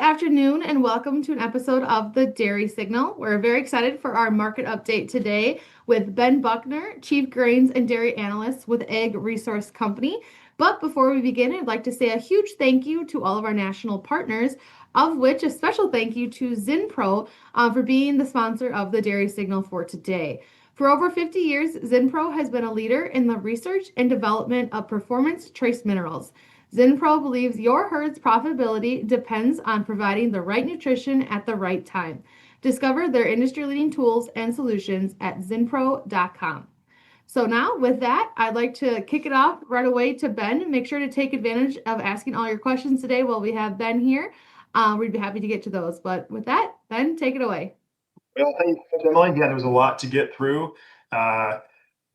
afternoon, and welcome to an episode of the Dairy Signal. We're very excited for our market update today with Ben Buckner, Chief Grains and Dairy Analyst with Ag Resource Company. But before we begin, I'd like to say a huge thank you to all of our national partners, of which a special thank you to Zinpro for being the sponsor of the Dairy Signal for today. For over 50 years, Zinpro has been a leader in the research and development of performance trace minerals. Zinpro believes your herd's profitability depends on providing the right nutrition at the right time. Discover their industry-leading tools and solutions at zinpro.com. So now with that, I'd like to kick it off right away to Ben. Make sure to take advantage of asking all your questions today while we have Ben here. We'd be happy to get to those. But with that, Ben, take it away. Well, thanks, Emily. Yeah, there's a lot to get through. Uh,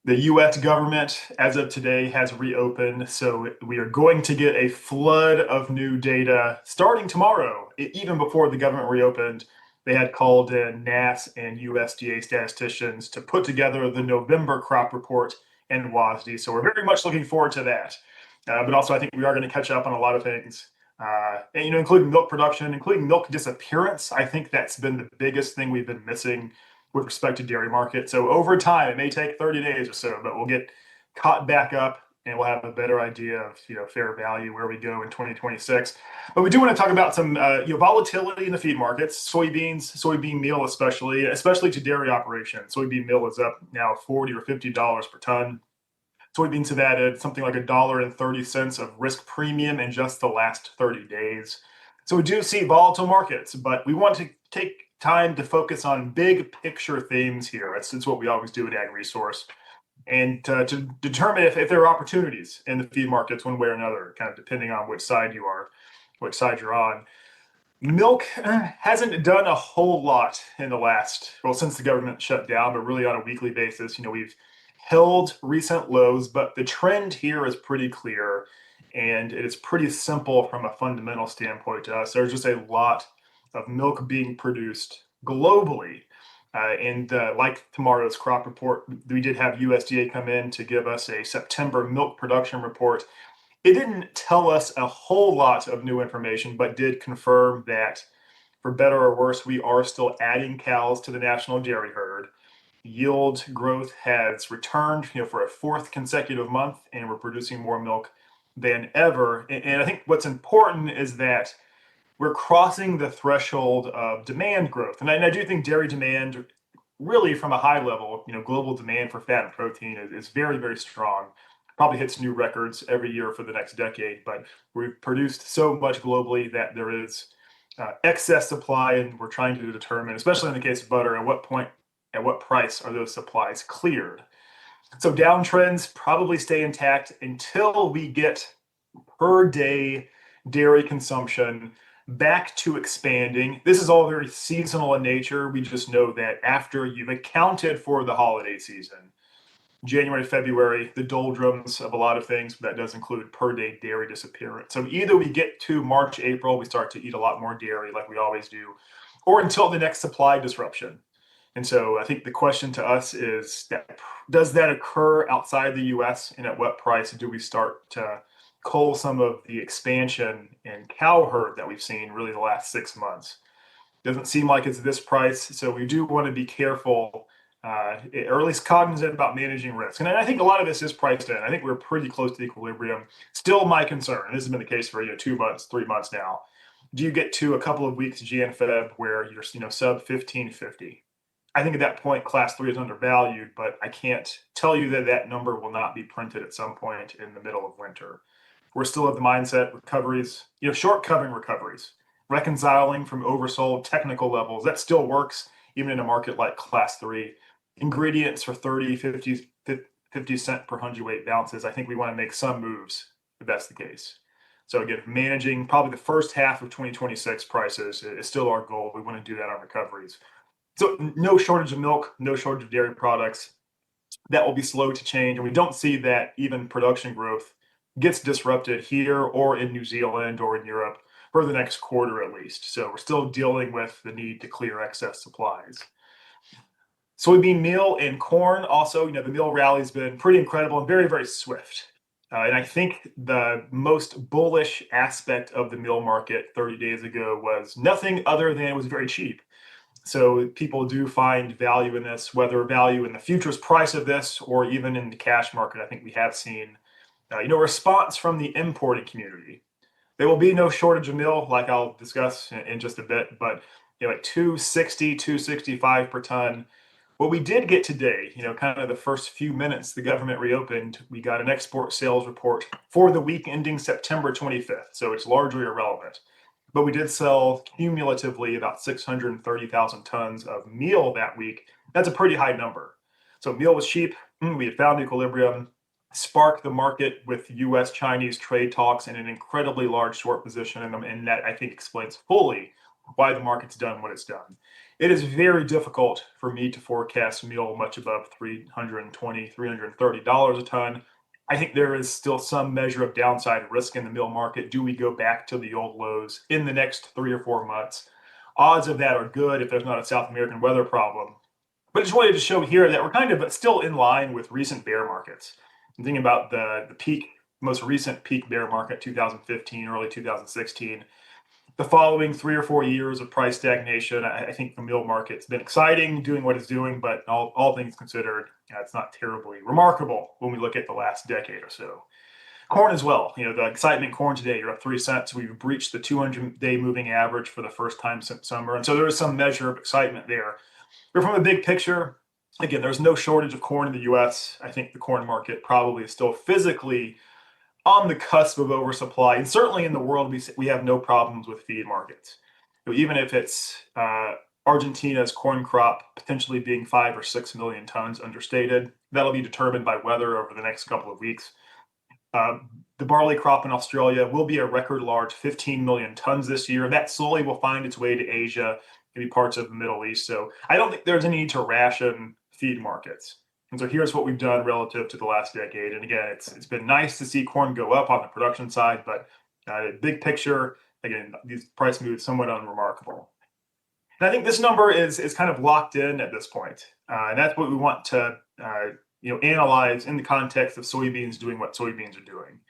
the U.S. government, as of today, has reopened, so we are going to get a flood of new data starting tomorrow. Even before the government reopened, they had called in NASS and USDA statisticians to put together the November crop report and WASDE. So we're very much looking forward to that. But also, I think we are going to catch up on a lot of things. And, including milk production, including milk disappearance. I think that's been the biggest thing we've been missing with respect to dairy market. So over time, it may take 30 days or so, but we'll get caught back up and we'll have a better idea of fair value where we go in 2026. But we do want to talk about some volatility in the feed markets, soybean meal especially to dairy operations. Soybean meal is up now $40 or $50 per ton. Soybeans have added something like $1.30 of risk premium in just the last 30 days. So we do see volatile markets, but we want to take time to focus on big picture themes here. It's what we always do at Ag Resource. And to determine if there are opportunities in the feed markets one way or another, kind of depending on which side you're on. Milk hasn't done a whole lot in since the government shut down, but really on a weekly basis. We've held recent lows, but the trend here is pretty clear and it is pretty simple from a fundamental standpoint to us. There's just a lot of milk being produced globally. Like tomorrow's crop report, we did have USDA come in to give us a September milk production report. It didn't tell us a whole lot of new information, but did confirm that, for better or worse, we are still adding cows to the national dairy herd. Yield growth has returned, for a fourth consecutive month, and we're producing more milk than ever. And I think what's important is that we're crossing the threshold of demand growth. And I do think dairy demand, really from a high level, global demand for fat and protein is very, very strong. Probably hits new records every year for the next decade. But we've produced so much globally that there is excess supply, and we're trying to determine, especially in the case of butter, at what price are those supplies cleared. So downtrends probably stay intact until we get per day dairy consumption back to expanding. This is all very seasonal in nature. We just know that after you've accounted for the holiday season, January, February, the doldrums of a lot of things, that does include per day dairy disappearance. So either we get to March, April, we start to eat a lot more dairy like we always do, or until the next supply disruption. And so I think the question to us is does that occur outside the US, and at what price do we start to cull some of the expansion in cow herd that we've seen really the last 6 months? Doesn't seem like it's this price, so we do want to be careful, or at least cognizant about managing risk. And I think a lot of this is priced in. I think we're pretty close to equilibrium. Still my concern, and this has been the case for 2 months, 3 months now. Do you get to a couple of weeks, Jan, Feb, where you're sub 1550? I think at that point, class 3 is undervalued, but I can't tell you that number will not be printed at some point in the middle of winter. We're still at the mindset recoveries, short covering recoveries, reconciling from oversold technical levels. That still works even in a market like class 3. Ingredients for 30, 50 cent per hundredweight ounces. I think we want to make some moves if that's the case. So again, managing probably the first half of 2026 prices is still our goal. We want to do that on recoveries. So no shortage of milk, no shortage of dairy products. That will be slow to change. And we don't see that even production growth gets disrupted here or in New Zealand or in Europe for the next quarter at least. So we're still dealing with the need to clear excess supplies. Soybean meal and corn also, the meal rally has been pretty incredible and very, very swift. And I think the most bullish aspect of the meal market 30 days ago was nothing other than it was very cheap. So people do find value in this, whether value in the futures price of this or even in the cash market. I think we have seen, response from the importing community. There will be no shortage of meal, like I'll discuss in just a bit, but at 260, 265 per ton. What we did get today, kind of the first few minutes the government reopened, we got an export sales report for the week ending September 25th. So it's largely irrelevant. But we did sell cumulatively about 630,000 tons of meal that week. That's a pretty high number. So meal was cheap. We had found equilibrium, sparked the market with US-Chinese trade talks and an incredibly large short position in them. And that, I think, explains fully why the market's done what it's done. It is very difficult for me to forecast meal much above $320, $330 a ton. I think there is still some measure of downside risk in the meal market. Do we go back to the old lows in the next 3 or 4 months? Odds of that are good if there's not a South American weather problem. But I just wanted to show here that we're kind of still in line with recent bear markets. I'm thinking about the peak, most recent peak bear market, 2015, early 2016. The following 3 or 4 years of price stagnation, I think the meal market's been exciting, doing what it's doing, but all things considered, it's not terribly remarkable when we look at the last decade or so. Corn as well. The excitement corn today, you're up 3 cents. We've breached the 200-day moving average for the first time since summer. And so there is some measure of excitement there. But from a big picture, again, there's no shortage of corn in the US. I think the corn market probably is still physically on the cusp of oversupply. And certainly in the world, we have no problems with feed markets. Even if it's Argentina's corn crop potentially being 5 or 6 million tons understated, that'll be determined by weather over the next couple of weeks. The barley crop in Australia will be a record large 15 million tons this year. That slowly will find its way to Asia, maybe parts of the Middle East. So I don't think there's any need to ration feed markets. And so here's what we've done relative to the last decade. And again, it's been nice to see corn go up on the production side, but big picture, again, these price moves somewhat unremarkable. And I think this number is kind of locked in at this point. And that's what we want to analyze in the context of soybeans doing what soybeans are doing.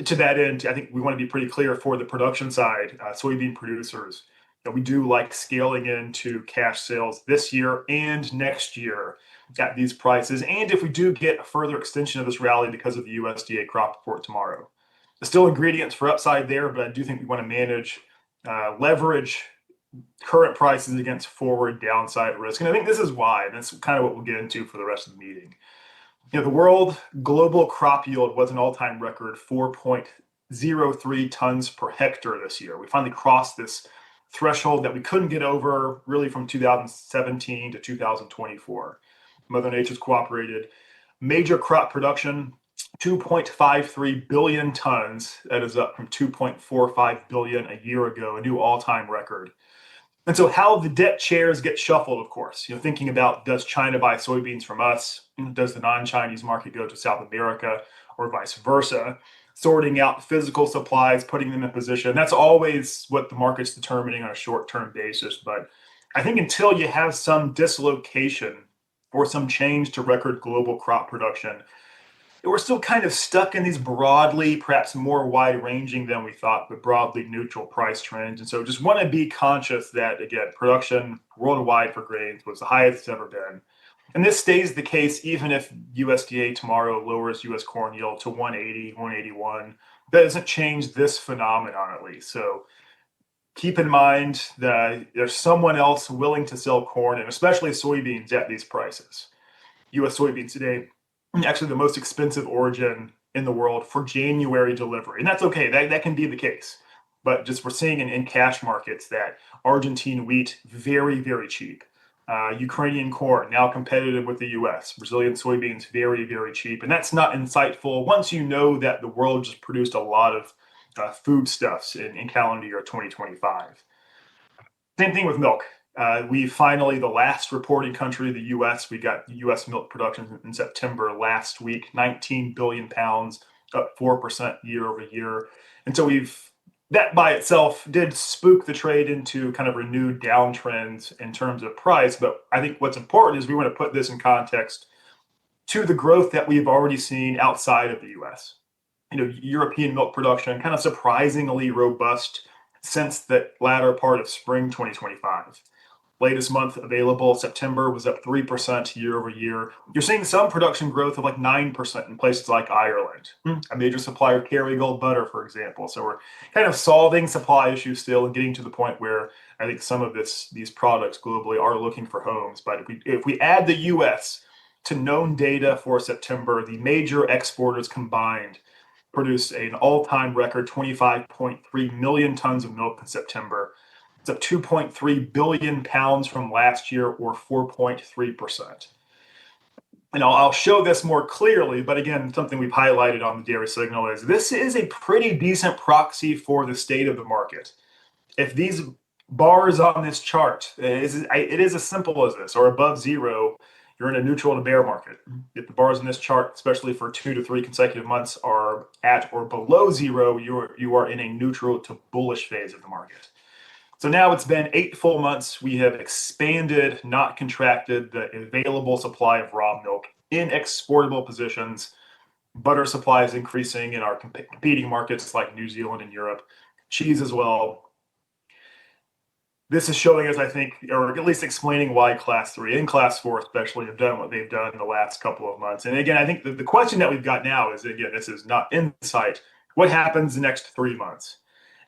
To that end, I think we want to be pretty clear for the production side, soybean producers, we do like scaling into cash sales this year and next year at these prices. And if we do get a further extension of this rally because of the USDA crop report tomorrow, there's still ingredients for upside there, but I do think we want to manage, leverage current prices against forward downside risk. And I think this is why, and that's kind of what we'll get into for the rest of the meeting. The world global crop yield was an all-time record 4.03 tons per hectare this year. We finally crossed this threshold that we couldn't get over really from 2017 to 2024. Mother Nature's cooperated. Major crop production, 2.53 billion tons. That is up from 2.45 billion a year ago, a new all-time record. And so how the deck chairs get shuffled, of course, thinking about, does China buy soybeans from us? Does the non-Chinese market go to South America or vice versa? Sorting out physical supplies, putting them in position. That's always what the market's determining on a short-term basis. But I think until you have some dislocation or some change to record global crop production, we're still kind of stuck in these broadly, perhaps more wide-ranging than we thought, but broadly neutral price trends. And so just want to be conscious that, again, production worldwide for grains was the highest it's ever been. And this stays the case even if USDA tomorrow lowers U.S. corn yield to 180, 181. That doesn't change this phenomenon, at least. So keep in mind that there's someone else willing to sell corn, and especially soybeans, at these prices. U.S. soybeans today, actually the most expensive origin in the world for January delivery. And that's okay. That can be the case. But just we're seeing in cash markets that Argentine wheat, very, very cheap. Ukrainian corn, now competitive with the US. Brazilian soybeans, very, very cheap. And that's not insightful once you know that the world just produced a lot of foodstuffs in calendar year 2025. Same thing with milk. We finally, the last reporting country, the US, we got US milk production in September last week, 19 billion pounds, up 4% year over year. And so that by itself did spook the trade into kind of renewed downtrends in terms of price. But I think what's important is we want to put this in context to the growth that we've already seen outside of the US. European milk production kind of surprisingly robust since the latter part of spring 2025. Latest month available, September, was up 3% year over year. You're seeing some production growth of like 9% in places like Ireland, a major supplier of Kerrygold butter, for example. So we're kind of solving supply issues still and getting to the point where I think some of these products globally are looking for homes. But if we add the US to known data for September, the major exporters combined produced an all-time record 25.3 million tons of milk in September. It's up 2.3 billion pounds from last year, or 4.3%. And I'll show this more clearly, but again, something we've highlighted on the Dairy Signal is this is a pretty decent proxy for the state of the market. If these bars on this chart, it is as simple as this, or above zero, you're in a neutral to bear market. If the bars in this chart, especially for 2 to 3 consecutive months, are at or below zero, you are in a neutral to bullish phase of the market. So now it's been 8 full months. We have expanded, not contracted, the available supply of raw milk in exportable positions. Butter supply is increasing in our competing markets like New Zealand and Europe. Cheese as well. This is showing us, I think, or at least explaining why Class 3 and Class 4 especially have done what they've done in the last couple of months. And again, I think the question that we've got now is, again, this is not insight. What happens the next 3 months?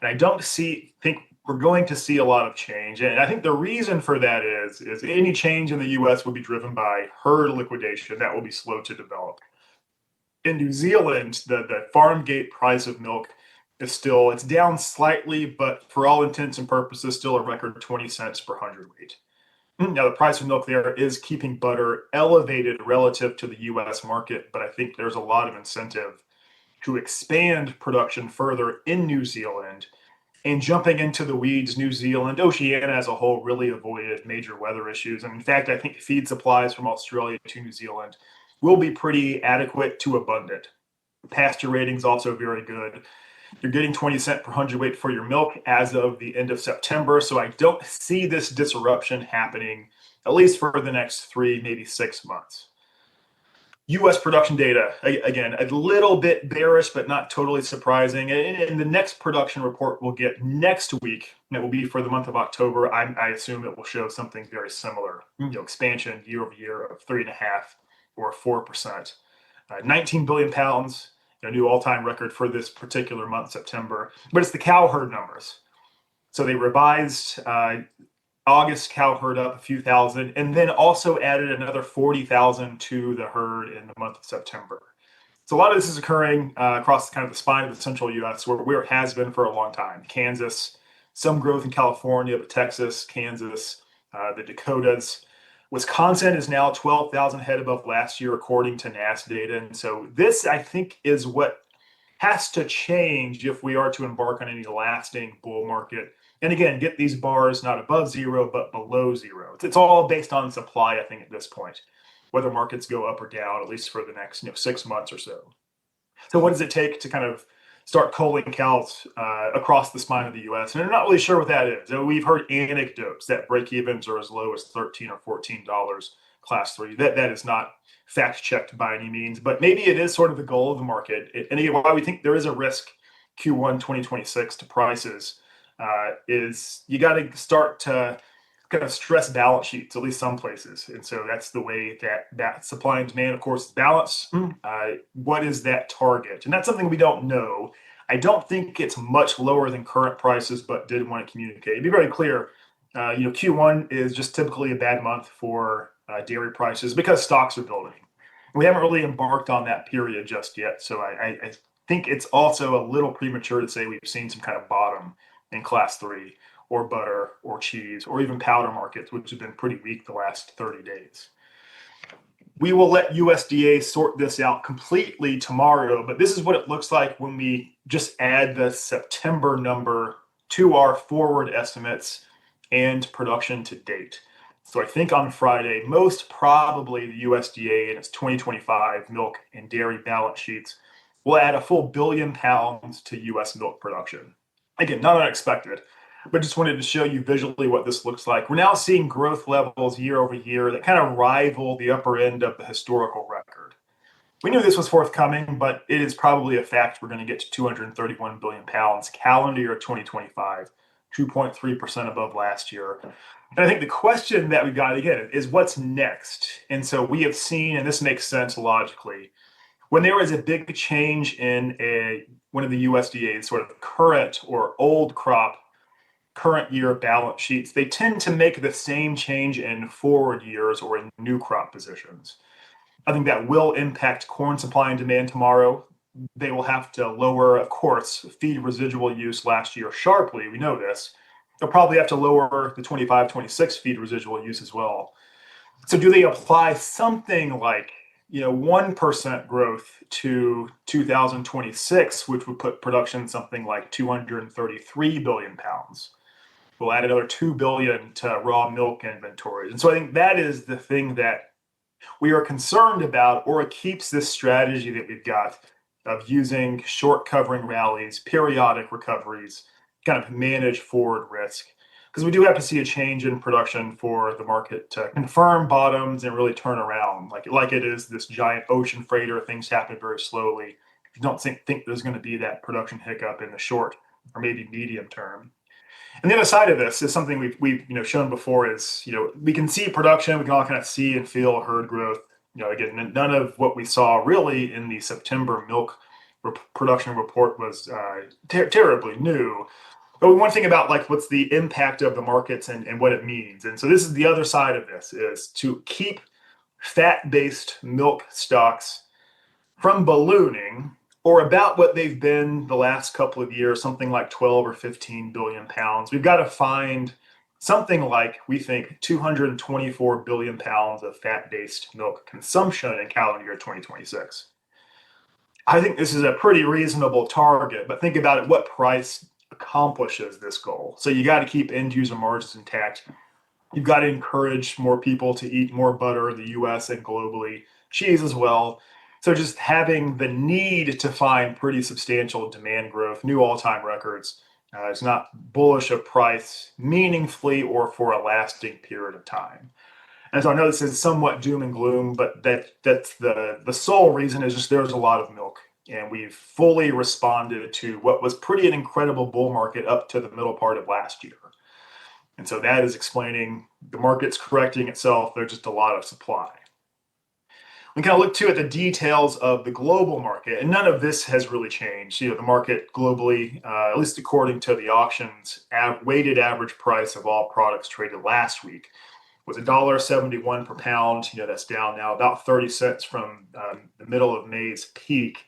And I don't think we're going to see a lot of change. And I think the reason for that is any change in the US will be driven by herd liquidation. That will be slow to develop. In New Zealand, the farm gate price of milk it's down slightly, but for all intents and purposes, still a record 20 cents per hundredweight. Now, the price of milk there is keeping butter elevated relative to the US market, but I think there's a lot of incentive to expand production further in New Zealand. And jumping into the weeds, New Zealand, Oceania as a whole really avoided major weather issues. And in fact, I think feed supplies from Australia to New Zealand will be pretty adequate to abundant. Pasture rating's also very good. You're getting 20 cents per hundredweight for your milk as of the end of September. So I don't see this disruption happening, at least for the next 3, maybe 6 months. US production data, again, a little bit bearish, but not totally surprising. And the next production report we'll get next week, that will be for the month of October, I assume it will show something very similar. Expansion year over year of 3.5 or 4%. 19 billion pounds. A new all-time record for this particular month, September. But it's the cow herd numbers. So they revised August cow herd up a few thousand, and then also added another 40,000 to the herd in the month of September. So a lot of this is occurring across kind of the spine of the central U.S., where it has been for a long time. Kansas, some growth in California, but Texas, Kansas, the Dakotas. Wisconsin is now 12,000 head above last year, according to NASS data. And so this, I think, is what has to change if we are to embark on any lasting bull market. And again, get these bars not above zero, but below zero. It's all based on supply, I think, at this point, whether markets go up or down, at least for the next 6 months or so. So what does it take to kind of start culling cows across the spine of the U.S.? And I'm not really sure what that is. We've heard anecdotes that break-evens are as low as $13 or $14 Class 3. That is not fact-checked by any means, but maybe it is sort of the goal of the market. And again, why we think there is a risk Q1 2026 to prices is you got to start to kind of stress balance sheets, at least some places. And so that's the way that supply and demand, of course, balance. What is that target? And that's something we don't know. I don't think it's much lower than current prices, but did want to communicate. To be very clear, Q1 is just typically a bad month for dairy prices because stocks are building. We haven't really embarked on that period just yet. So I think it's also a little premature to say we've seen some kind of bottom in Class 3 or butter or cheese or even powder markets, which have been pretty weak the last 30 days. We will let USDA sort this out completely tomorrow, but this is what it looks like when we just add the September number to our forward estimates and production to date. So I think on Friday, most probably the USDA in its 2025 milk and dairy balance sheets will add a full billion pounds to US milk production. Again, not unexpected, but just wanted to show you visually what this looks like. We're now seeing growth levels year over year that kind of rival the upper end of the historical record. We knew this was forthcoming, but it is probably a fact we're going to get to 231 billion pounds calendar year 2025, 2.3% above last year. And I think the question that we got to get is what's next? And so we have seen, and this makes sense logically, when there is a big change in one of the USDA's sort of current or old crop current year balance sheets, they tend to make the same change in forward years or in new crop positions. I think that will impact corn supply and demand tomorrow. They will have to lower, of course, feed residual use last year sharply. We know this. They'll probably have to lower the 25-26 feed residual use as well. So do they apply something like 1% growth to 2026, which would put production something like 233 billion pounds? We'll add another 2 billion to raw milk inventories. And so I think that is the thing that we are concerned about, or it keeps this strategy that we've got of using short covering rallies, periodic recoveries, kind of manage forward risk. Because we do have to see a change in production for the market to confirm bottoms and really turn around. Like it is this giant ocean freighter, things happen very slowly. You don't think there's going to be that production hiccup in the short or maybe medium term. And the other side of this is something we've shown before is we can see production, we can all kind of see and feel herd growth. Again, none of what we saw really in the September milk production report was terribly new. But we want to think about what's the impact of the markets and what it means. And so this is the other side of this, is to keep fat-based milk stocks from ballooning, or about what they've been the last couple of years, something like 12 or 15 billion pounds. We've got to find something like, we think, 224 billion pounds of fat-based milk consumption in calendar year 2026. I think this is a pretty reasonable target, but think about it, what price accomplishes this goal? So you got to keep end user margins intact. You've got to encourage more people to eat more butter in the US and globally, cheese as well. So just having the need to find pretty substantial demand growth, new all-time records, is not bullish of price meaningfully or for a lasting period of time. And so I know this is somewhat doom and gloom, but that's the sole reason is just there's a lot of milk. And we've fully responded to what was pretty an incredible bull market up to the middle part of last year. And so that is explaining the market's correcting itself. There's just a lot of supply. We kind of look too at the details of the global market, and none of this has really changed. The market globally, at least according to the auctions, weighted average price of all products traded last week was $1.71 per pound. That's down now about 30 cents from the middle of May's peak.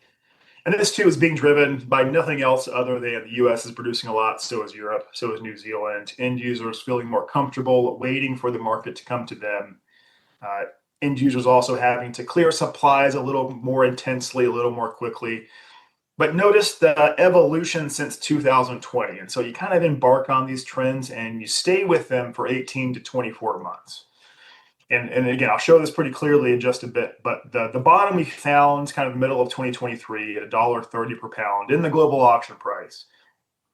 And this too is being driven by nothing else other than the US is producing a lot, so is Europe, so is New Zealand. End users feeling more comfortable, waiting for the market to come to them. End users also having to clear supplies a little more intensely, a little more quickly. But notice the evolution since 2020. And so you kind of embark on these trends and you stay with them for 18 to 24 months. And again, I'll show this pretty clearly in just a bit, but the bottom we found kind of the middle of 2023 at $1.30 per pound in the global auction price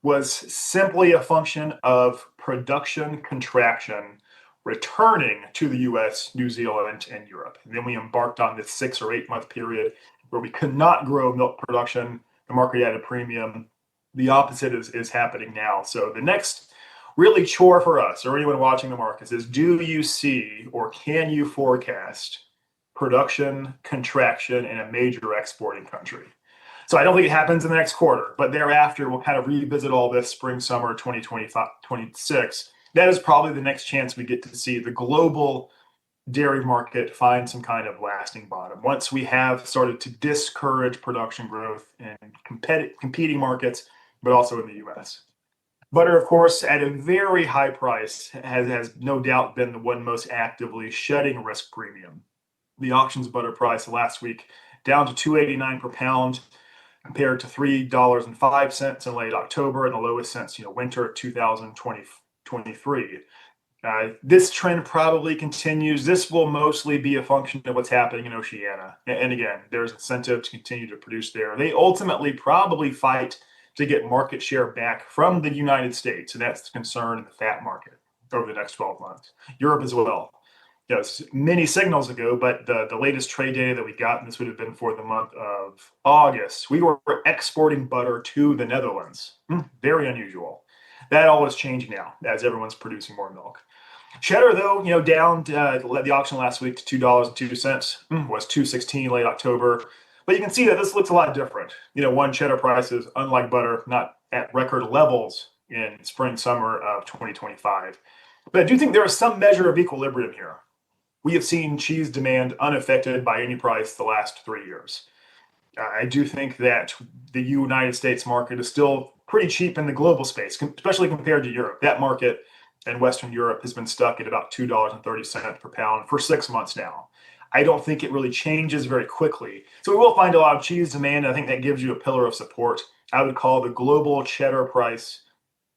was simply a function of production contraction returning to the US, New Zealand, and Europe. And then we embarked on this 6 or 8 month period where we could not grow milk production. The market had a premium. The opposite is happening now. So the next really chore for us or anyone watching the markets is, do you see or can you forecast production contraction in a major exporting country? So I don't think it happens in the next quarter, but thereafter we'll kind of revisit all this spring, summer 2025-26. That is probably the next chance we get to see the global dairy market find some kind of lasting bottom. Once we have started to discourage production growth in competing markets, but also in the US. Butter, of course, at a very high price, has no doubt been the one most actively shedding risk premium. The auctions butter price last week down to $2.89 per pound, compared to $3.05 in late October, and the lowest since winter 2023. This trend probably continues. This will mostly be a function of what's happening in Oceania. And again, there's incentive to continue to produce there. They ultimately probably fight to get market share back from the United States. And that's the concern in the fat market over the next 12 months. Europe as well. many signals ago, but the latest trade data that we got, and this would have been for the month of August, we were exporting butter to the Netherlands. Very unusual. That all is changing now as everyone's producing more milk. Cheddar, though, down the auction last week to $2.02, was $2.16 late October. But you can see that this looks a lot different. One, cheddar prices, unlike butter, not at record levels in spring, summer of 2025. But I do think there is some measure of equilibrium here. We have seen cheese demand unaffected by any price the last 3 years. I do think that the United States market is still pretty cheap in the global space, especially compared to Europe. That market in Western Europe has been stuck at about $2.30 per pound for 6 months now. I don't think it really changes very quickly. So we will find a lot of cheese demand. I think that gives you a pillar of support. I would call the global cheddar price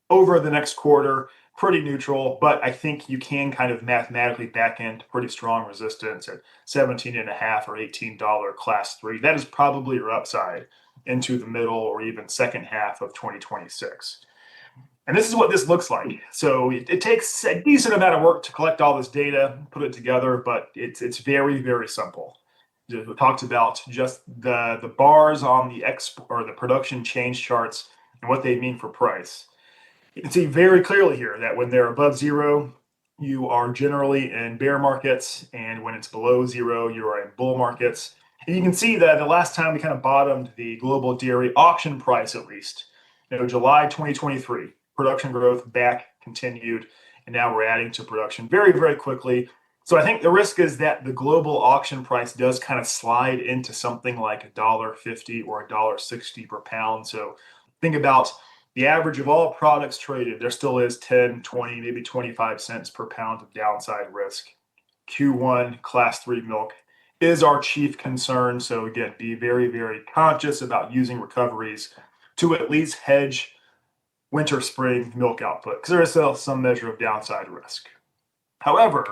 over the next quarter pretty neutral, but I think you can kind of mathematically back into pretty strong resistance at 17.5 or $18 class 3. That is probably your upside into the middle or even second half of 2026. And this is what this looks like. So it takes a decent amount of work to collect all this data, put it together, but it's very, very simple. We talked about just the bars on the or the production change charts and what they mean for price. You can see very clearly here that when they're above zero, you are generally in bear markets, and when it's below zero, you are in bull markets. And you can see that the last time we kind of bottomed the global dairy auction price, at least, July 2023, production growth back continued, and now we're adding to production very, very quickly. So I think the risk is that the global auction price does kind of slide into something like $1.50 or $1.60 per pound. So think about the average of all products traded. There still is 10, 20, maybe 25 cents per pound of downside risk. Q1 class 3 milk is our chief concern. So again, be very, very conscious about using recoveries to at least hedge winter spring milk output, because there is still some measure of downside risk. However,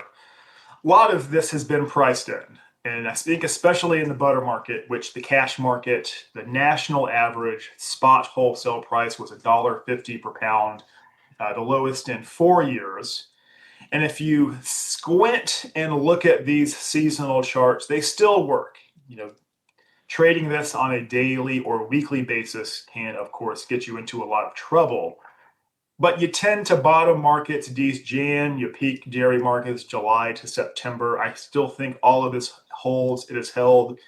a lot of this has been priced in. And I think especially in the butter market, which the cash market, the national average spot wholesale price was $1.50 per pound, the lowest in 4 years. And if you squint and look at these seasonal charts, they still work. Trading this on a daily or weekly basis can, of course, get you into a lot of trouble. But you tend to bottom markets Jan, you peak dairy markets July to September. I still think all of this holds. It has held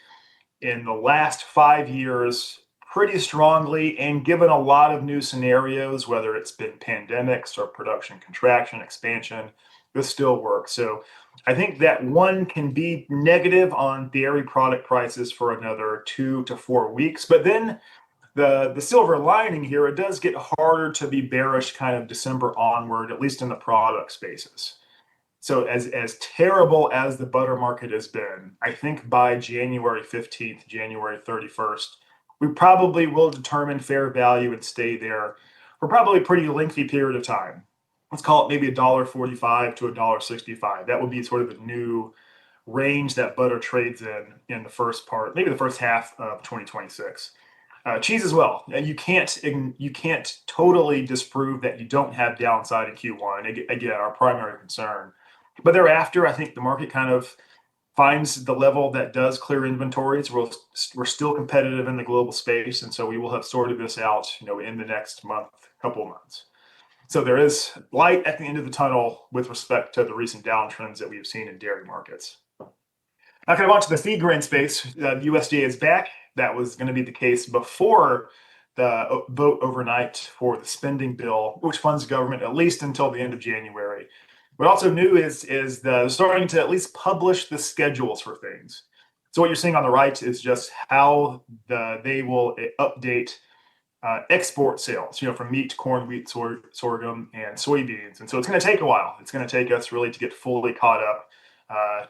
in the last 5 years pretty strongly, and given a lot of new scenarios, whether it's been pandemics or production contraction, expansion, this still works. So I think that one can be negative on dairy product prices for another 2 to 4 weeks, but then the silver lining here, it does get harder to be bearish kind of December onward, at least in the product spaces. So as terrible as the butter market has been, I think by January 15th, January 31st, we probably will determine fair value and stay there for probably a pretty lengthy period of time. Let's call it maybe $1.45 to $1.65. That would be sort of the new range that butter trades in the first part, maybe the first half of 2026. Cheese as well. And you can't totally disprove that you don't have downside in Q1. Again, our primary concern. But thereafter, I think the market kind of finds the level that does clear inventories. We're still competitive in the global space, and so we will have sorted this out, in the next couple of months. So there is light at the end of the tunnel with respect to the recent downtrends that we have seen in dairy markets. Now, kind of onto the feed grain space. The USDA is back. That was going to be the case before the vote overnight for the spending bill, which funds the government at least until the end of January. What also new is starting to at least publish the schedules for things. So what you're seeing on the right is just how they will update export sales, from meat, corn, wheat, sorghum, and soybeans. And so it's going to take a while. It's going to take us really to get fully caught up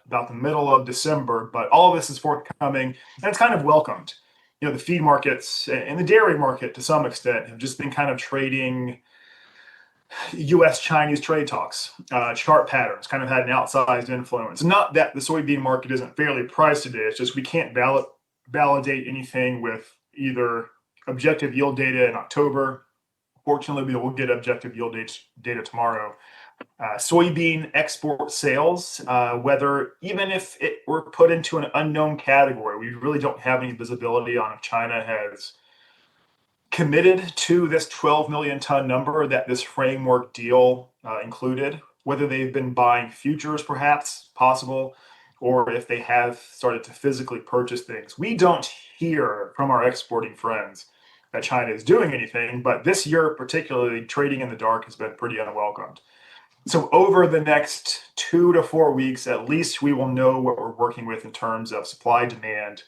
about the middle of December, but all of this is forthcoming, and it's kind of welcomed. The feed markets and the dairy market to some extent have just been kind of trading U.S.-Chinese trade talks, chart patterns, kind of had an outsized influence. Not that the soybean market isn't fairly priced today, it's just we can't validate anything with either objective yield data in October. Fortunately, we will get objective yield data tomorrow. Soybean export sales, whether even if it were put into an unknown category, we really don't have any visibility on if China has committed to this 12 million ton number that this framework deal included, whether they've been buying futures, perhaps possible, or if they have started to physically purchase things. We don't hear from our exporting friends that China is doing anything, but this year, particularly, trading in the dark has been pretty unwelcomed. So over the next 2 to 4 weeks, at least we will know what we're working with in terms of supply, demand,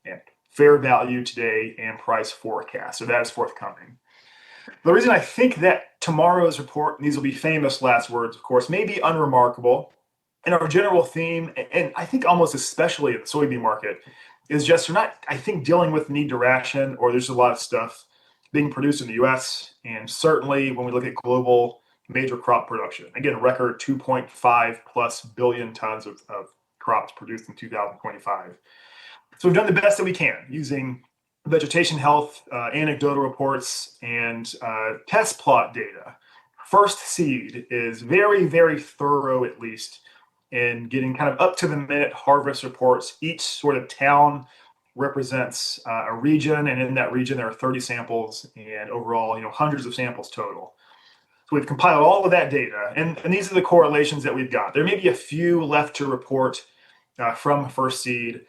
and fair value today and price forecast. So that is forthcoming. The reason I think that tomorrow's report, and these will be famous last words, of course, may be unremarkable. And our general theme, and I think almost especially in the soybean market, is just we're not, I think, dealing with need to ration, or there's a lot of stuff being produced in the US. And certainly when we look at global major crop production. Again, record 2.5 plus billion tons of crops produced in 2025. So we've done the best that we can using vegetation health, anecdotal reports, and test plot data. First Seed is very, very thorough, at least, in getting kind of up to the minute harvest reports. Each sort of town represents a region, and in that region there are 30 samples, and overall, hundreds of samples total. So we've compiled all of that data, and these are the correlations that we've got. There may be a few left to report from First Seed.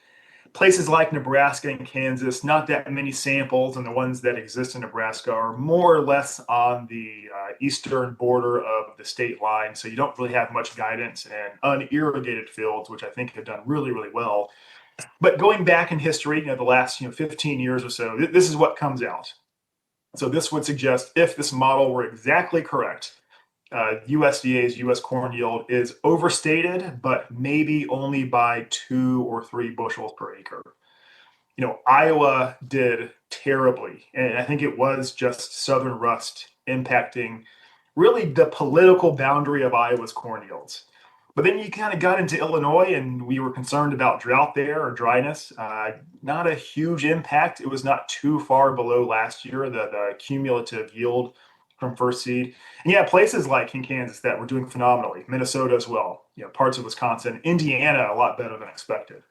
Places like Nebraska and Kansas, not that many samples, and the ones that exist in Nebraska are more or less on the eastern border of the state line, so you don't really have much guidance, and unirrigated fields, which I think have done really, really well. But going back in history, the last 15 years or so, this is what comes out. So this would suggest if this model were exactly correct, USDA's U.S. corn yield is overstated, but maybe only by 2 or 3 bushels per acre. Iowa did terribly, and I think it was just southern rust impacting really the political boundary of Iowa's corn yields. But then you kind of got into Illinois, and we were concerned about drought there or dryness. Not a huge impact. It was not too far below last year, the cumulative yield from First Seed. And yeah, places like in Kansas that were doing phenomenally, Minnesota as well, parts of Wisconsin, Indiana, a lot better than expected.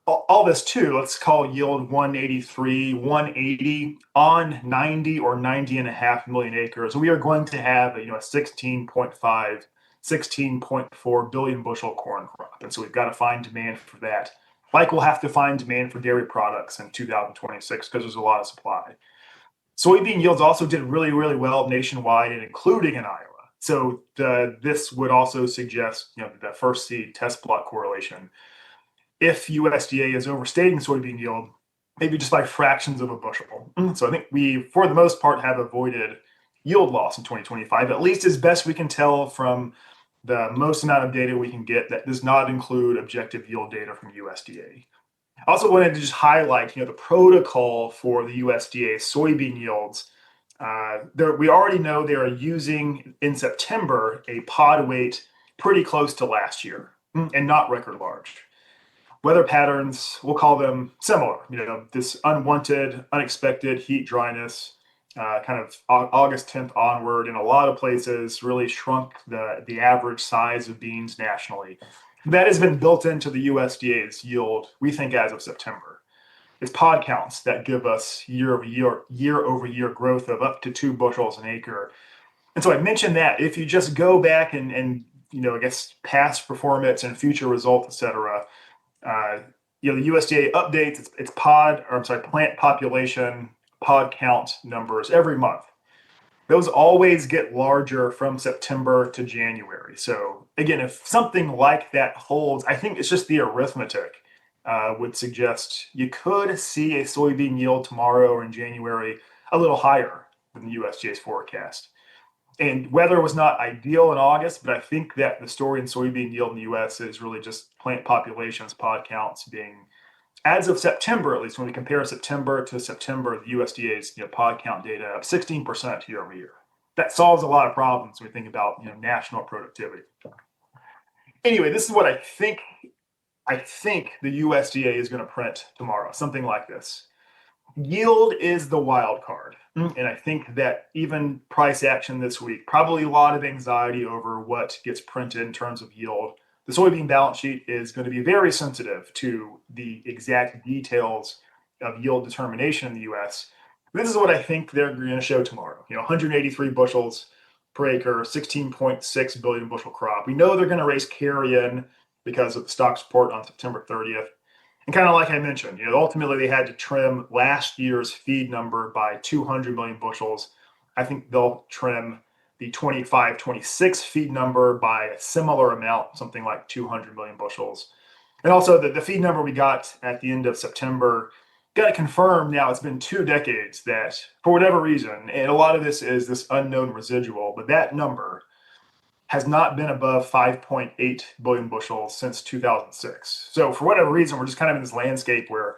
All this too, let's call yield 183, 180 on 90 or 90.5 million acres. We are going to have a 16.5 16.4 billion bushel corn crop. And so we've got to find demand for that. Like we'll have to find demand for dairy products in 2026 because there's a lot of supply. Soybean yields also did really, really well nationwide and including in Iowa. So this would also suggest, the First Seed test plot correlation. If USDA is overstating soybean yield, maybe just by fractions of a bushel. So I think we, for the most part, have avoided yield loss in 2025, at least as best we can tell from the most amount of data we can get that does not include objective yield data from USDA. I also wanted to just highlight, the protocol for the USDA soybean yields. We already know they are using in September a pod weight pretty close to last year and not record large. Weather patterns, we'll call them similar. This unwanted, unexpected heat dryness, kind of August 10th onward in a lot of places really shrunk the average size of beans nationally. That has been built into the USDA's yield, we think, as of September. It's pod counts that give us year-over-year growth of up to 2 bushels an acre. And so I mentioned that if you just go back and I guess past performance and future results, et cetera, the USDA updates its plant population pod count numbers every month. Those always get larger from September to January. So again, if something like that holds, I think it's just the arithmetic would suggest you could see a soybean yield tomorrow or in January a little higher than the USDA's forecast. And weather was not ideal in August, but I think that the story in soybean yield in the U.S. is really just plant populations, pod counts being, as of September, at least when we compare September to September, the USDA's pod count data up 16% year over year. That solves a lot of problems when we think about national productivity. Anyway, this is what I think the USDA is going to print tomorrow, something like this. Yield is the wild card. And I think that even price action this week, probably a lot of anxiety over what gets printed in terms of yield. The soybean balance sheet is going to be very sensitive to the exact details of yield determination in the US. This is what I think they're going to show tomorrow. 183 bushels per acre, 16.6 billion bushel crop. We know they're going to raise carry-in because of the stocks report on September 30th. And kind of like I mentioned, ultimately they had to trim last year's feed number by 200 million bushels. I think they'll trim the 25-26 feed number by a similar amount, something like 200 million bushels. And also the feed number we got at the end of September, got to confirm now it's been 2 decades that for whatever reason, and a lot of this is this unknown residual, but that number has not been above 5.8 billion bushels since 2006. So for whatever reason, we're just kind of in this landscape where,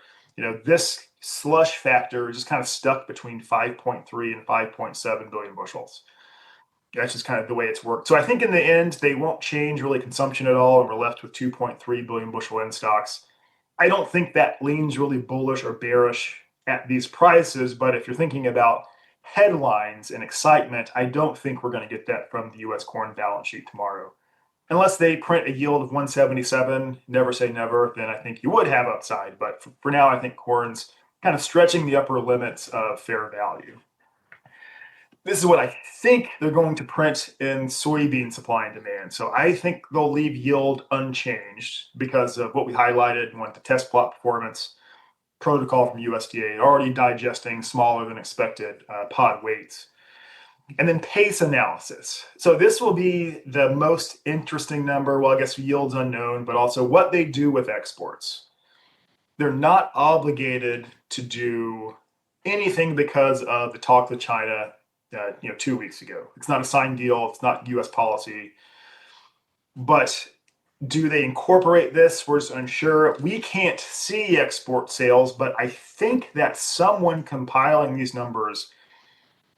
this slush factor is just kind of stuck between 5.3 and 5.7 billion bushels. That's just kind of the way it's worked. So I think in the end, they won't change really consumption at all, and we're left with 2.3 billion bushel in stocks. I don't think that leans really bullish or bearish at these prices, but if you're thinking about headlines and excitement, I don't think we're going to get that from the US corn balance sheet tomorrow. Unless they print a yield of 177, never say never, then I think you would have upside. But for now, I think corn's kind of stretching the upper limits of fair value. This is what I think they're going to print in soybean supply and demand. So I think they'll leave yield unchanged because of what we highlighted and what the test plot performance protocol from USDA, already digesting smaller than expected pod weights. And then pace analysis. So this will be the most interesting number. Well, I guess yield's unknown, but also what they do with exports. They're not obligated to do anything because of the talk with China 2 weeks ago. It's not a signed deal. It's not US policy. But do they incorporate this? We're just unsure. We can't see export sales, but I think that someone compiling these numbers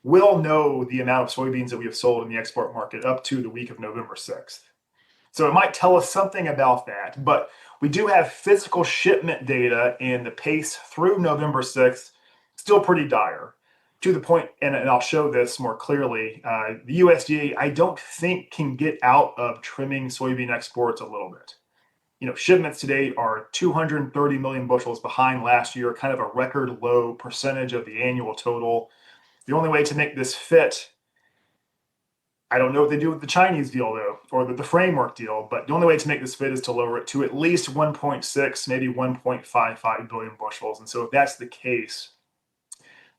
will know the amount of soybeans that we have sold in the export market up to the week of November 6th. So it might tell us something about that, but we do have physical shipment data, and the pace through November 6th still pretty dire. To the point, and I'll show this more clearly, the USDA, I don't think, can get out of trimming soybean exports a little bit. Shipments today are 230 million bushels behind last year, kind of a record low percentage of the annual total. The only way to make this fit, I don't know what they do with the Chinese deal, though, or the framework deal, but the only way to make this fit is to lower it to at least 1.6, maybe 1.55 billion bushels. And so if that's the case,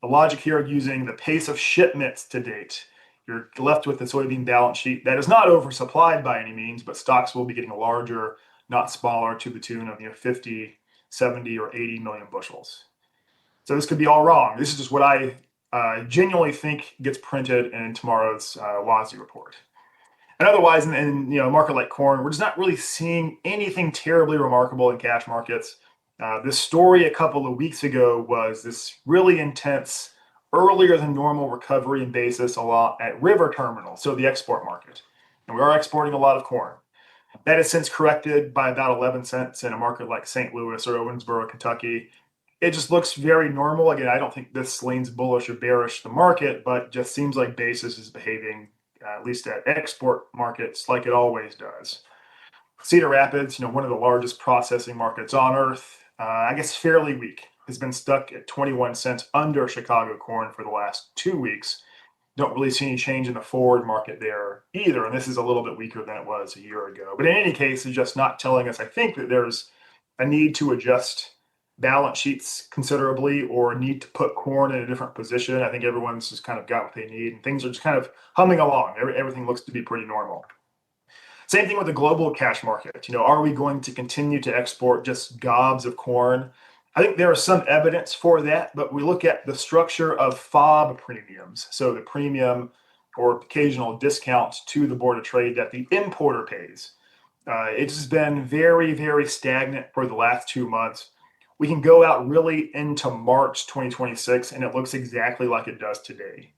the logic here using the pace of shipments to date, you're left with the soybean balance sheet that is not oversupplied by any means, but stocks will be getting larger, not smaller, to the tune of 50, 70, or 80 million bushels. So this could be all wrong. This is just what I genuinely think gets printed in tomorrow's WASDE report. And otherwise, in a market like corn, we're just not really seeing anything terribly remarkable in cash markets. This story a couple of weeks ago was this really intense, earlier than normal recovery in basis a lot at river terminals, so the export market. And we are exporting a lot of corn. That has since corrected by about 11 cents in a market like St. Louis or Owensboro, Kentucky. It just looks very normal. Again, I don't think this leans bullish or bearish the market, but just seems like basis is behaving, at least at export markets, like it always does. Cedar Rapids, one of the largest processing markets on earth, I guess fairly weak, has been stuck at 21 cents under Chicago corn for the last 2 weeks. Don't really see any change in the forward market there either, and this is a little bit weaker than it was a year ago. But in any case, it's just not telling us, I think, that there's a need to adjust balance sheets considerably or need to put corn in a different position. I think everyone's just kind of got what they need, and things are just kind of humming along. Everything looks to be pretty normal. Same thing with the global cash market. Are we going to continue to export just gobs of corn? I think there is some evidence for that, but we look at the structure of FOB premiums, so the premium or occasional discount to the Board of Trade that the importer pays. It's just been very, very stagnant for the last 2 months. We can go out really into March 2026, and it looks exactly like it does today.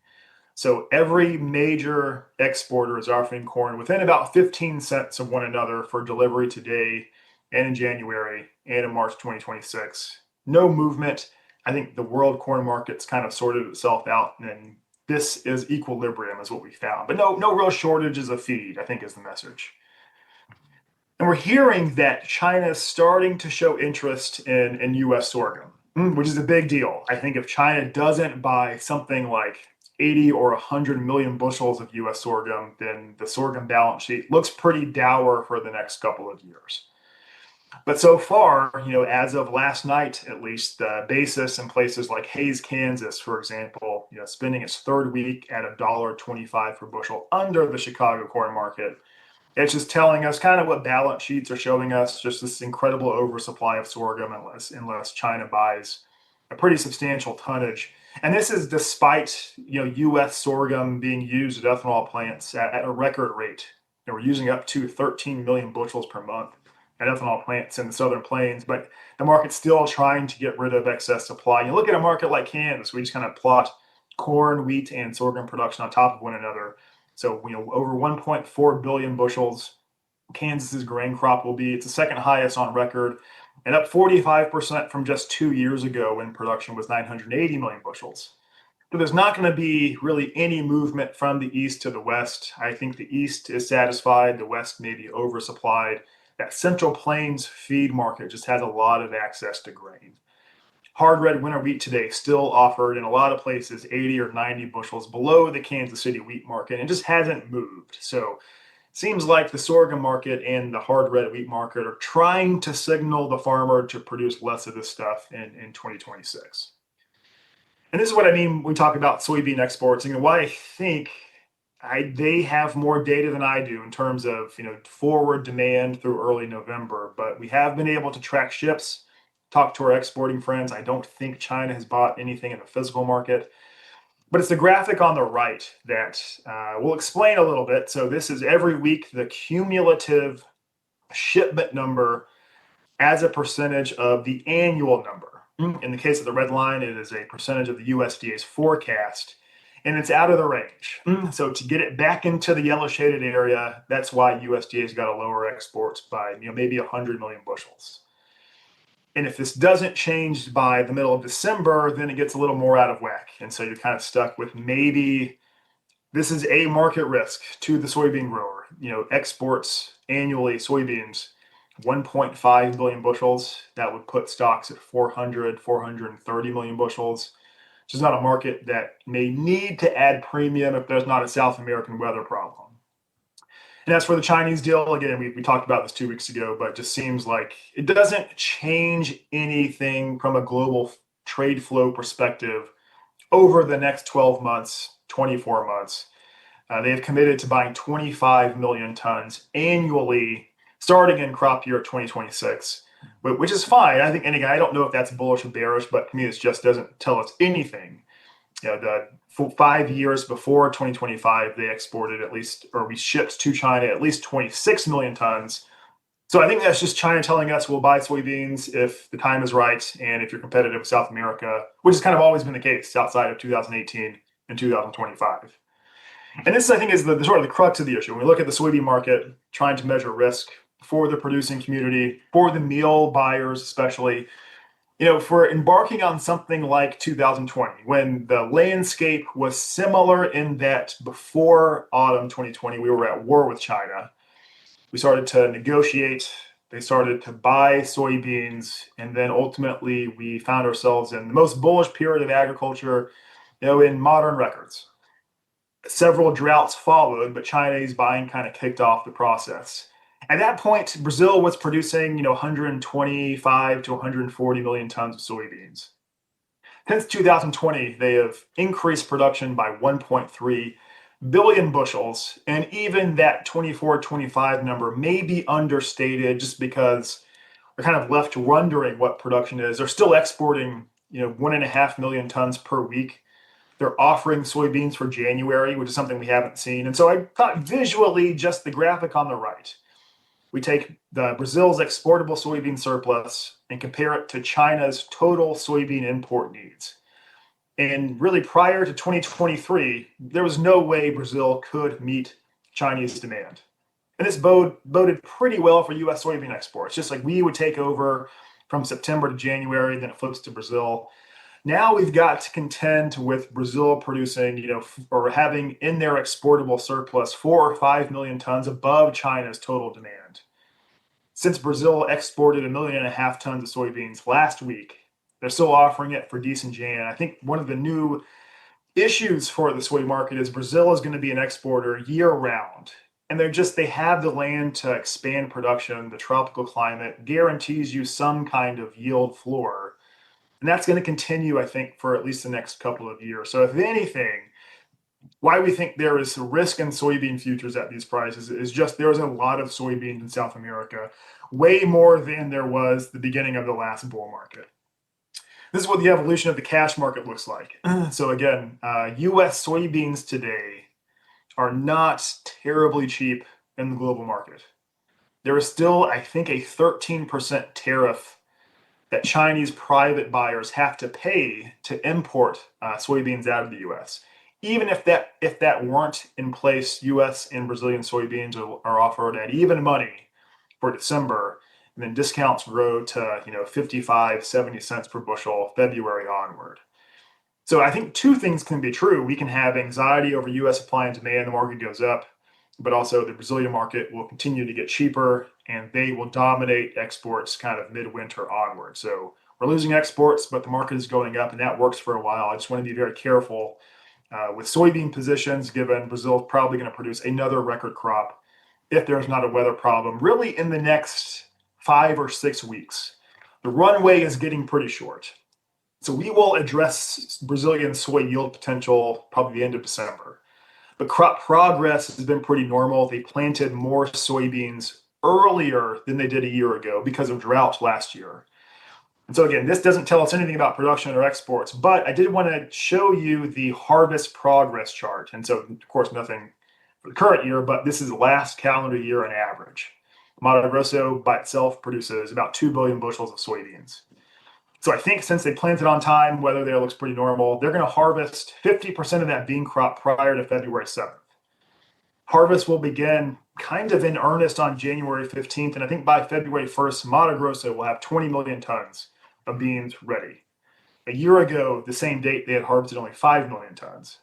So every major exporter is offering corn within about 15 cents of one another for delivery today and in January and in March 2026. No movement I think the world corn market's kind of sorted itself out, and this is equilibrium, is what we found. But no real shortages of feed, I think, is the message. And we're hearing that China is starting to show interest in U.S. sorghum, which is a big deal. I think if China doesn't buy something like 80 or 100 million bushels of U.S. sorghum, then the sorghum balance sheet looks pretty dour for the next couple of years. But so far, as of last night, at least, the basis in places like Hays, Kansas, for example, spending its third week at $1.25 per bushel under the Chicago corn market. It's just telling us kind of what balance sheets are showing us, just this incredible oversupply of sorghum unless China buys a pretty substantial tonnage. And this is despite U.S. sorghum being used at ethanol plants at a record rate. We're using up to 13 million bushels per month at ethanol plants in the Southern Plains, but the market's still trying to get rid of excess supply. You look at a market like Kansas, we just kind of plot corn, wheat, and sorghum production on top of one another. So, over 1.4 billion bushels, Kansas's grain crop will be. It's the second highest on record, and up 45% from just 2 years ago when production was 980 million bushels. So there's not going to be really any movement from the east to the west. I think the east is satisfied. The west may be oversupplied. That Central Plains feed market just has a lot of access to grain. Hard red winter wheat today still offered in a lot of places 80 or 90 bushels below the Kansas City wheat market and just hasn't moved. So it seems like the sorghum market and the hard red wheat market are trying to signal the farmer to produce less of this stuff in 2026. And this is what I mean when we talk about soybean exports and why I think they have more data than I do in terms of forward demand through early November. But we have been able to track ships, talk to our exporting friends. I don't think China has bought anything in the physical market. But it's the graphic on the right that we'll explain a little bit. So this is every week the cumulative shipment number as a percentage of the annual number. In the case of the red line, it is a percentage of the USDA's forecast, and it's out of the range. So to get it back into the yellow shaded area, that's why USDA's got to lower exports by maybe 100 million bushels. And if this doesn't change by the middle of December, then it gets a little more out of whack. And so you're kind of stuck with maybe this is a market risk to the soybean grower. Exports annually, soybeans, 1.5 billion bushels. That would put stocks at 430 million bushels, which is not a market that may need to add premium if there's not a South American weather problem. And as for the Chinese deal, again, we talked about this 2 weeks ago, but it just seems like it doesn't change anything from a global trade flow perspective over the next 12 months, 24 months. They have committed to buying 25 million tons annually starting in crop year 2026, which is fine. I think, and again, I don't know if that's bullish or bearish, but to me, it just doesn't tell us anything. The 5 years before 2025, they exported we shipped to China at least 26 million tons. So I think that's just China telling us we'll buy soybeans if the time is right and if you're competitive with South America, which has kind of always been the case outside of 2018 and 2025. And this, I think, is the sort of the crux of the issue. When we look at the soybean market, trying to measure risk for the producing community, for the meal buyers especially, for embarking on something like 2020, when the landscape was similar in that before autumn 2020, we were at war with China. We started to negotiate. They started to buy soybeans. And then ultimately, we found ourselves in the most bullish period of agriculture, in modern records. Several droughts followed, but Chinese buying kind of kicked off the process. At that point, Brazil was producing, 125 to 140 million tons of soybeans. Since 2020, they have increased production by 1.3 billion bushels. And even that 24-25 number may be understated just because we're kind of left wondering what production is. They're still exporting, 1.5 million tons per week. They're offering soybeans for January, which is something we haven't seen. And so I thought visually, just the graphic on the right, we take the Brazil's exportable soybean surplus and compare it to China's total soybean import needs. And really, prior to 2023, there was no way Brazil could meet Chinese demand. And this boded pretty well for U.S. soybean exports, just like we would take over from September to January, then it flips to Brazil. Now we've got to contend with Brazil producing, or having in their exportable surplus 4 or 5 million tons above China's total demand. Since Brazil exported 1.5 million tons of soybeans last week, they're still offering it for decent Jan. I think one of the new issues for the soy market is Brazil is going to be an exporter year round. And they have the land to expand production. The tropical climate guarantees you some kind of yield floor. And that's going to continue, I think, for at least the next couple of years. So if anything, why we think there is a risk in soybean futures at these prices is just there's a lot of soybeans in South America, way more than there was the beginning of the last bull market. This is what the evolution of the cash market looks like. So again, U.S. soybeans today are not terribly cheap in the global market. There is still, I think, a 13% tariff that Chinese private buyers have to pay to import soybeans out of the U.S. Even if that weren't in place, U.S. and Brazilian soybeans are offered at even money for December, and then discounts grow to 55, 70 cents per bushel February onward. So I think two things can be true. We can have anxiety over U.S. supply and demand, the market goes up, but also the Brazilian market will continue to get cheaper and they will dominate exports kind of midwinter onward. So we're losing exports, but the market is going up and that works for a while. I just want to be very careful with soybean positions, given Brazil is probably going to produce another record crop if there's not a weather problem, really in the next 5 or 6 weeks. The runway is getting pretty short. So we will address Brazilian soy yield potential probably the end of December. But crop progress has been pretty normal. They planted more soybeans earlier than they did a year ago because of drought last year. And so again, this doesn't tell us anything about production or exports, but I did want to show you the harvest progress chart. And so, of course, nothing for the current year, but this is last calendar year on average. Mato Grosso by itself produces about 2 billion bushels of soybeans. So I think since they planted on time, weather there looks pretty normal. They're going to harvest 50% of that bean crop prior to February 7th. Harvest will begin kind of in earnest on January 15th. And I think by February 1st, Mato Grosso will have 20 million tons of beans ready. A year ago, the same date, they had harvested only 5 million tons.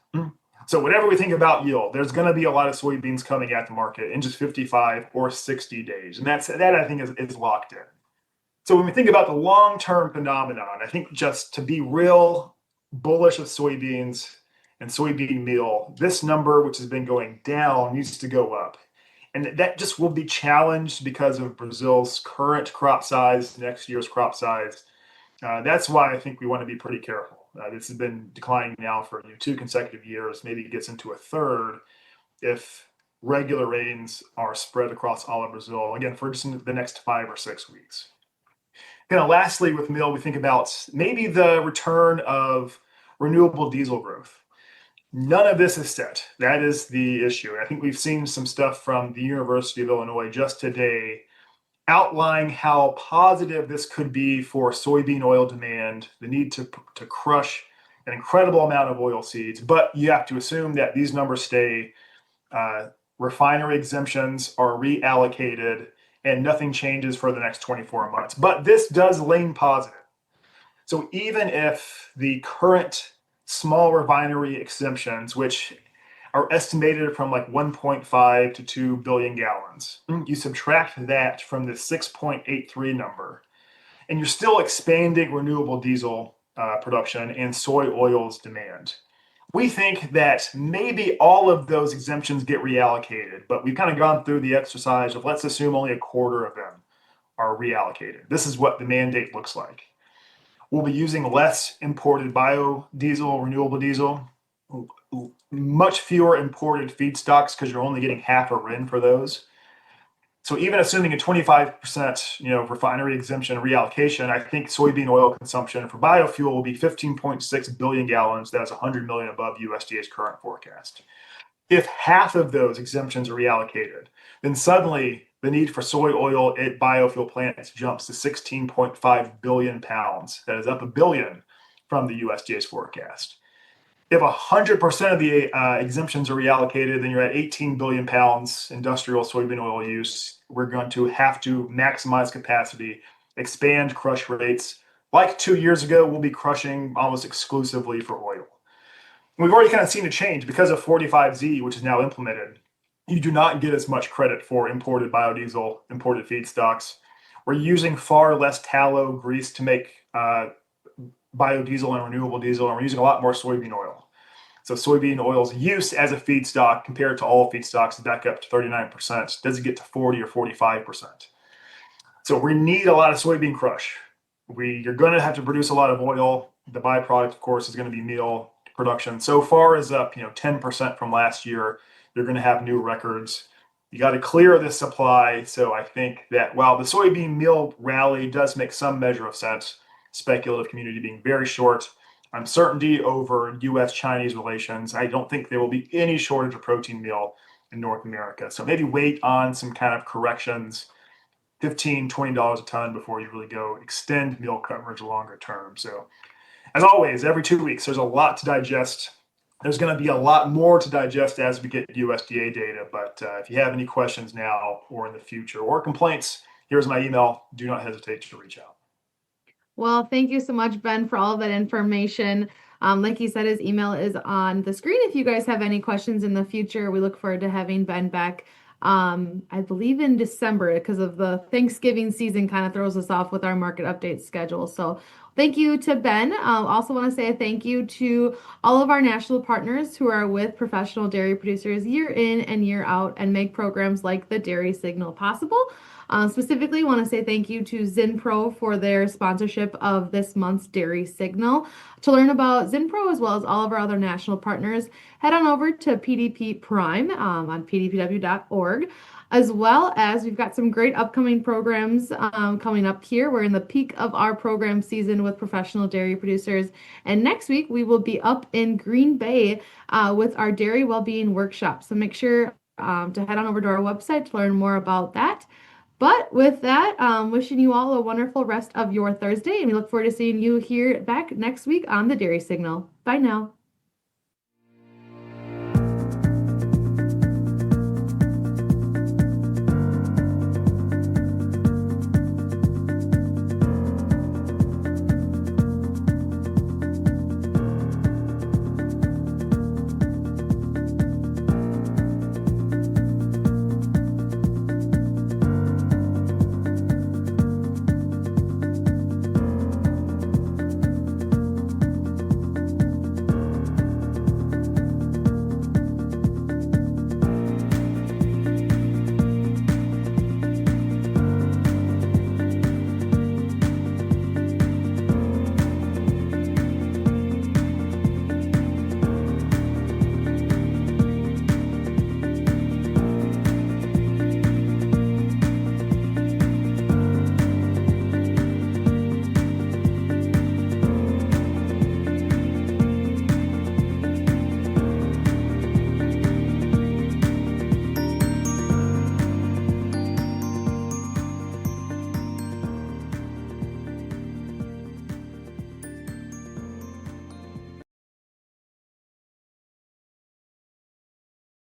So whatever we think about yield, there's going to be a lot of soybeans coming at the market in just 55 or 60 days. And that I think is locked in. So when we think about the long-term phenomenon, I think just to be real bullish of soybeans and soybean meal, this number, which has been going down, needs to go up. And that just will be challenged because of Brazil's current crop size, next year's crop size. That's why I think we want to be pretty careful. This has been declining now for 2 consecutive years. Maybe it gets into a third if regular rains are spread across all of Brazil, again, for just the next 5 or 6 weeks. Kind of lastly with meal, we think about maybe the return of renewable diesel growth. None of this is set. That is the issue. I think we've seen some stuff from the University of Illinois just today outlining how positive this could be for soybean oil demand, the need to crush an incredible amount of oil seeds. But you have to assume that these numbers stay. Refinery exemptions are reallocated and nothing changes for the next 24 months. But this does lean positive. So even if the current small refinery exemptions, which are estimated from like 1.5 to 2 billion gallons, you subtract that from the 6.83 number, and you're still expanding renewable diesel production and soy oils demand. We think that maybe all of those exemptions get reallocated, but we've kind of gone through the exercise of let's assume only a quarter of them are reallocated. This is what the mandate looks like. We'll be using less imported biodiesel, renewable diesel, much fewer imported feedstocks because you're only getting half a RIN for those. So even assuming a 25% refinery exemption reallocation, I think soybean oil consumption for biofuel will be 15.6 billion gallons. That's 100 million above USDA's current forecast. If half of those exemptions are reallocated, then suddenly the need for soy oil at biofuel plants jumps to 16.5 billion pounds. That is up a billion from the USDA's forecast. If 100% of the exemptions are reallocated, then you're at 18 billion pounds industrial soybean oil use. We're going to have to maximize capacity, expand crush rates, like 2 years ago, we'll be crushing almost exclusively for oil. We've already kind of seen a change because of 45Z, which is now implemented. You do not get as much credit for imported biodiesel, imported feedstocks. We're using far less tallow grease to make biodiesel and renewable diesel, and we're using a lot more soybean oil. So soybean oil's use as a feedstock compared to all feedstocks is back up to 39%. Doesn't get to 40 or 45%. So we need a lot of soybean crush. You're going to have to produce a lot of oil. The byproduct, of course, is going to be meal production. So far is up, 10% from last year. You're going to have new records. You got to clear the supply. So I think that while the soybean meal rally does make some measure of sense, speculative community being very short, uncertainty over U.S.-Chinese relations, I don't think there will be any shortage of protein meal in North America. So maybe wait on some kind of corrections, $15, $20 a ton before you really go extend meal coverage longer term. So as always, every 2 weeks, there's a lot to digest. There's going to be a lot more to digest as we get USDA data. But if you have any questions now or in the future or complaints, here's my email. Do not hesitate to reach out. Well, thank you so much, Ben, for all of that information. Like he said, his email is on the screen. If you guys have any questions in the future, we look forward to having Ben back. I believe in December because of the Thanksgiving season kind of throws us off with our market update schedule. So thank you to Ben. Also want to say a thank you to all of our national partners who are with professional dairy producers year in and year out and make programs like the Dairy Signal possible. Specifically, want to say thank you to Zinpro for their sponsorship of this month's Dairy Signal. To learn about Zinpro as well as all of our other national partners, head on over to PDP Prime on pdpw.org. As well as we've got some great upcoming programs coming up here. We're in the peak of our program season with professional dairy producers. And next week, we will be up in Green Bay with our dairy well-being workshop. So make sure to head on over to our website to learn more about that. But with that, wishing you all a wonderful rest of your Thursday, and we look forward to seeing you here back next week on the Dairy Signal. Bye now.